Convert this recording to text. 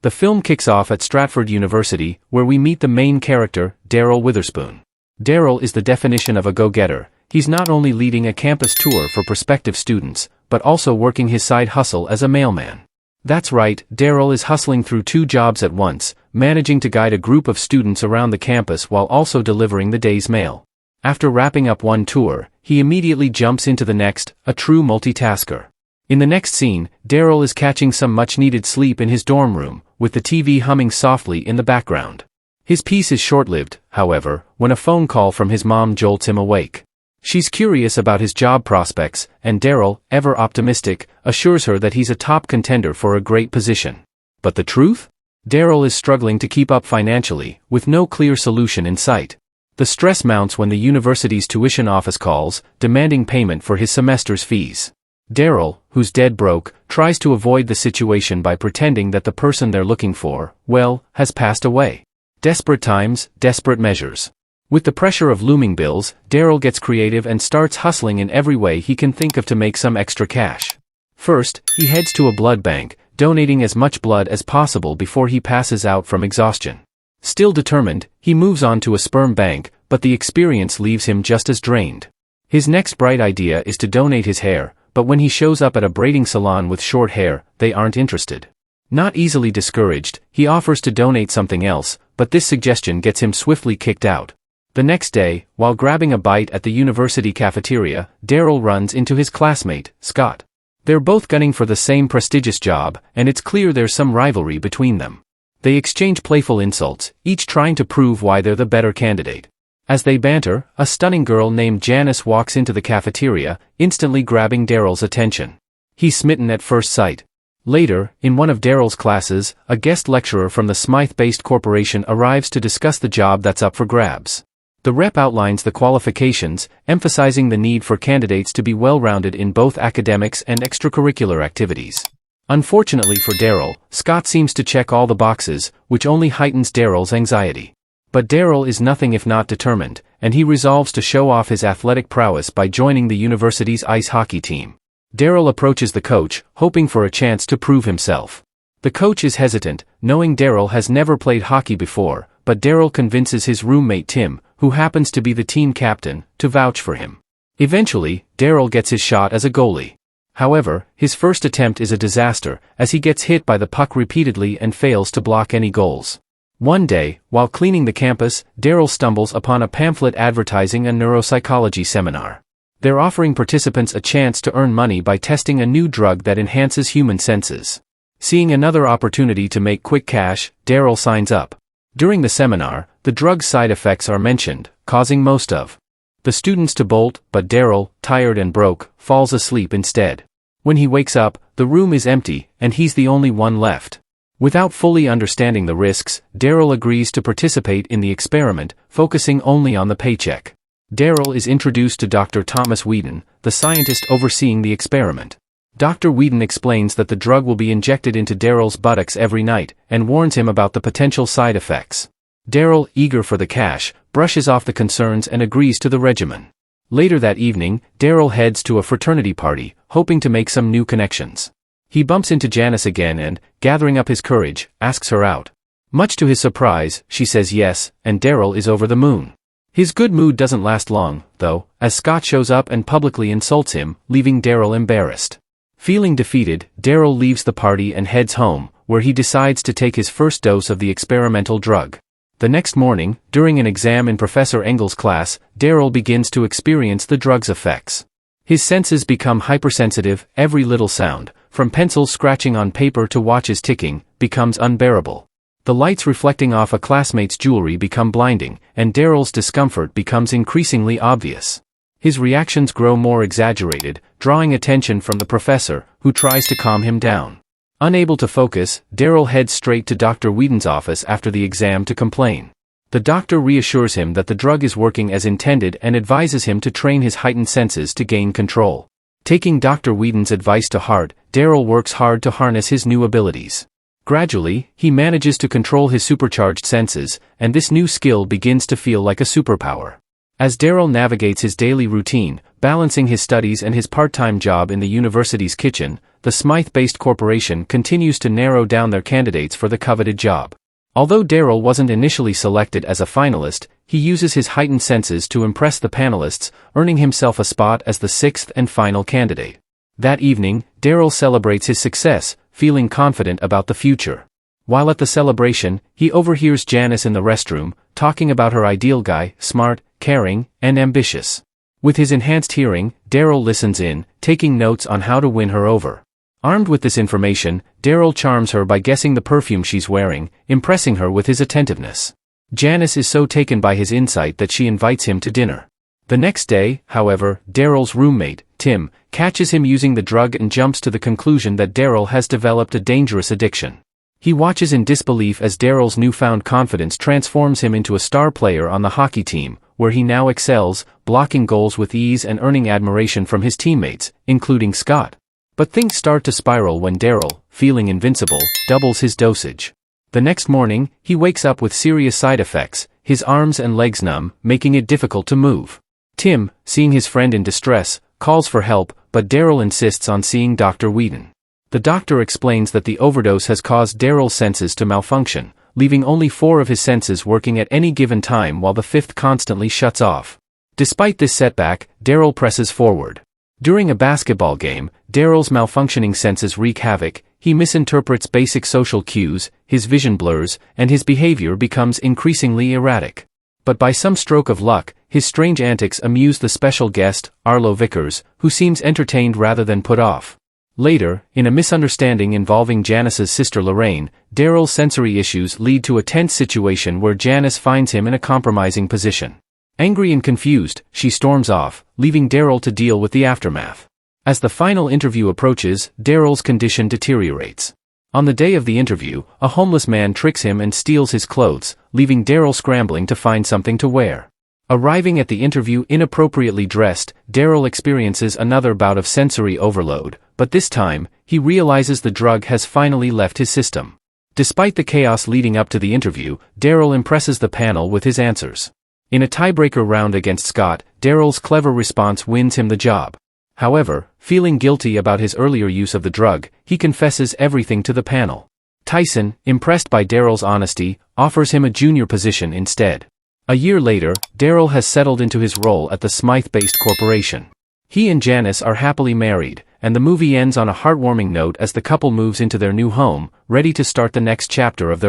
The film kicks off at Stratford University, where we meet the main character, Darryl Witherspoon. Darryl is the definition of a go-getter. He's not only leading a campus tour for prospective students, but also working his side hustle as a mailman. That's right, Darryl is hustling through 2 jobs at once, managing to guide a group of students around the campus while also delivering the day's mail. After wrapping up one tour, he immediately jumps into the next, a true multitasker. In the next scene, Darryl is catching some much-needed sleep in his dorm room, with the TV humming softly in the background. His peace is short-lived, however, when a phone call from his mom jolts him awake. She's curious about his job prospects, and Darryl, ever optimistic, assures her that he's a top contender for a great position. But the truth? Darryl is struggling to keep up financially, with no clear solution in sight. The stress mounts when the university's tuition office calls, demanding payment for his semester's fees. Darryl, who's dead broke, tries to avoid the situation by pretending that the person they're looking for, well, has passed away. Desperate times, desperate measures. With the pressure of looming bills, Darryl gets creative and starts hustling in every way he can think of to make some extra cash. First, he heads to a blood bank, donating as much blood as possible before he passes out from exhaustion. Still determined, he moves on to a sperm bank, but the experience leaves him just as drained. His next bright idea is to donate his hair, but when he shows up at a braiding salon with short hair, they aren't interested. Not easily discouraged, he offers to donate something else, but this suggestion gets him swiftly kicked out. The next day, while grabbing a bite at the university cafeteria, Darryl runs into his classmate, Scott. They're both gunning for the same prestigious job, and it's clear there's some rivalry between them. They exchange playful insults, each trying to prove why they're the better candidate. As they banter, a stunning girl named Janice walks into the cafeteria, instantly grabbing Darryl's attention. He's smitten at first sight. Later, in one of Darryl's classes, a guest lecturer from the Smythe-based corporation arrives to discuss the job that's up for grabs. The rep outlines the qualifications, emphasizing the need for candidates to be well-rounded in both academics and extracurricular activities. Unfortunately for Darryl, Scott seems to check all the boxes, which only heightens Darryl's anxiety. But Darryl is nothing if not determined, and he resolves to show off his athletic prowess by joining the university's ice hockey team. Darryl approaches the coach, hoping for a chance to prove himself. The coach is hesitant, knowing Darryl has never played hockey before, but Darryl convinces his roommate Tim, who happens to be the team captain, to vouch for him. Eventually, Darryl gets his shot as a goalie. However, his first attempt is a disaster, as he gets hit by the puck repeatedly and fails to block any goals. One day, while cleaning the campus, Darryl stumbles upon a pamphlet advertising a neuropsychology seminar. They're offering participants a chance to earn money by testing a new drug that enhances human senses. Seeing another opportunity to make quick cash, Darryl signs up. During the seminar, the drug's side effects are mentioned, causing most of the students to bolt, but Darryl, tired and broke, falls asleep instead. When he wakes up, the room is empty, and he's the only one left. Without fully understanding the risks, Darryl agrees to participate in the experiment, focusing only on the paycheck. Darryl is introduced to Dr. Thomas Whedon, the scientist overseeing the experiment. Dr. Whedon explains that the drug will be injected into Darryl's buttocks every night, and warns him about the potential side effects. Darryl, eager for the cash, brushes off the concerns and agrees to the regimen. Later that evening, Darryl heads to a fraternity party, hoping to make some new connections. He bumps into Janice again and, gathering up his courage, asks her out. Much to his surprise, she says yes, and Darryl is over the moon. His good mood doesn't last long, though, as Scott shows up and publicly insults him, leaving Darryl embarrassed. Feeling defeated, Darryl leaves the party and heads home, where he decides to take his first dose of the experimental drug. The next morning, during an exam in Professor Engel's class, Darryl begins to experience the drug's effects. His senses become hypersensitive, every little sound, from pencils scratching on paper to watches ticking, becomes unbearable. The lights reflecting off a classmate's jewelry become blinding, and Darryl's discomfort becomes increasingly obvious. His reactions grow more exaggerated, drawing attention from the professor, who tries to calm him down. Unable to focus, Darryl heads straight to Dr. Whedon's office after the exam to complain. The doctor reassures him that the drug is working as intended and advises him to train his heightened senses to gain control. Taking Dr. Whedon's advice to heart, Darryl works hard to harness his new abilities. Gradually, he manages to control his supercharged senses, and this new skill begins to feel like a superpower. As Darryl navigates his daily routine, balancing his studies and his part-time job in the university's kitchen, the Smythe-based corporation continues to narrow down their candidates for the coveted job. Although Darryl wasn't initially selected as a finalist, he uses his heightened senses to impress the panelists, earning himself a spot as the sixth and final candidate. That evening, Darryl celebrates his success, feeling confident about the future. While at the celebration, he overhears Janice in the restroom, talking about her ideal guy, smart, caring, and ambitious. With his enhanced hearing, Darryl listens in, taking notes on how to win her over. Armed with this information, Darryl charms her by guessing the perfume she's wearing, impressing her with his attentiveness. Janice is so taken by his insight that she invites him to dinner. The next day, however, Darryl's roommate, Tim, catches him using the drug and jumps to the conclusion that Darryl has developed a dangerous addiction. He watches in disbelief as Darryl's newfound confidence transforms him into a star player on the hockey team, where he now excels, blocking goals with ease and earning admiration from his teammates, including Scott. But things start to spiral when Darryl, feeling invincible, doubles his dosage. The next morning, he wakes up with serious side effects, his arms and legs numb, making it difficult to move. Tim, seeing his friend in distress, calls for help, but Darryl insists on seeing Dr. Whedon. The doctor explains that the overdose has caused Darryl's senses to malfunction, leaving only 4 of his senses working at any given time while the 5th constantly shuts off. Despite this setback, Darryl presses forward. During a basketball game, Darryl's malfunctioning senses wreak havoc, he misinterprets basic social cues, his vision blurs, and his behavior becomes increasingly erratic. But by some stroke of luck, his strange antics amuse the special guest, Arlo Vickers, who seems entertained rather than put off. Later, in a misunderstanding involving Janice's sister Lorraine, Darryl's sensory issues lead to a tense situation where Janice finds him in a compromising position. Angry and confused, she storms off, leaving Darryl to deal with the aftermath. As the final interview approaches, Darryl's condition deteriorates. On the day of the interview, a homeless man tricks him and steals his clothes, leaving Darryl scrambling to find something to wear. Arriving at the interview inappropriately dressed, Darryl experiences another bout of sensory overload, but this time, he realizes the drug has finally left his system. Despite the chaos leading up to the interview, Darryl impresses the panel with his answers. In a tiebreaker round against Scott, Darryl's clever response wins him the job. However, feeling guilty about his earlier use of the drug, he confesses everything to the panel. Tyson, impressed by Darryl's honesty, offers him a junior position instead. A year later, Darryl has settled into his role at the Smythe-based corporation. He and Janice are happily married, and the movie ends on a heartwarming note as the couple moves into their new home, ready to start the next chapter of their life.